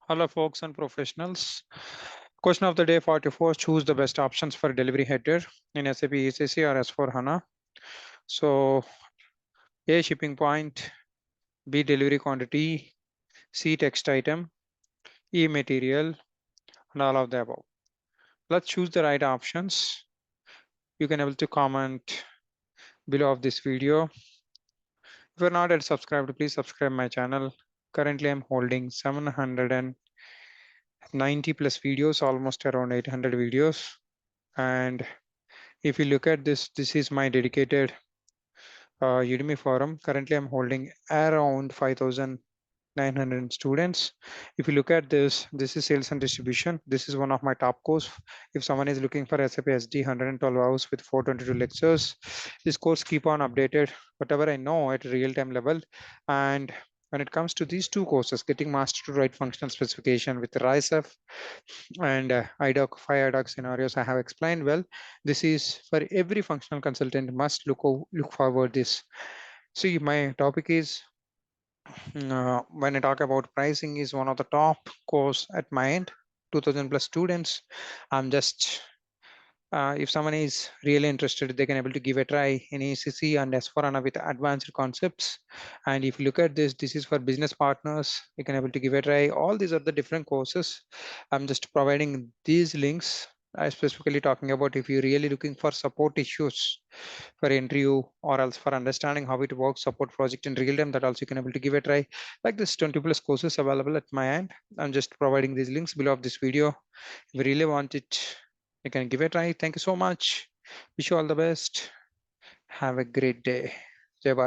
Hello, folks and professionals. Question of the day 44. Choose the best options for delivery header in SAP ECC or S4 HANA. So, A, shipping point, B, delivery quantity, C, text item, E, material, and all of the above. Let's choose the right options. You can able to comment below of this video. If you're not yet subscribed, please subscribe my channel. Currently, I'm holding 790 plus videos, almost around 800 videos. And if you look at this, this is my dedicated Udemy forum. Currently, I'm holding around 5,900 students. If you look at this, this is sales and distribution. This is one of my top course. If someone is looking for SAP SD 112 hours with 422 lectures, this course keep on updated, whatever I know at real time level. And when it comes to these two courses, getting master to write functional specification with RISEF and idoc 5 idoc scenarios I have explained well. This is for every functional consultant must look forward this. See, my topic is when I talk about pricing is one of the top course at my end, 2000 plus students. I'm just if someone is really interested, they can able to give a try in ACC and S4HANA with advanced concepts. And if you look at this, this is for business partners. You can able to give a try. All these are the different courses. I'm just providing these links. I specifically talking about if you're really looking for support issues for interview or else for understanding how it works, support project in real time, that also you can able to give a try. Like this 20 plus courses available at my end. I'm just providing these links below of this video. If you really want it, you can give it a try. Thank you so much. Wish you all the best. Have a great day.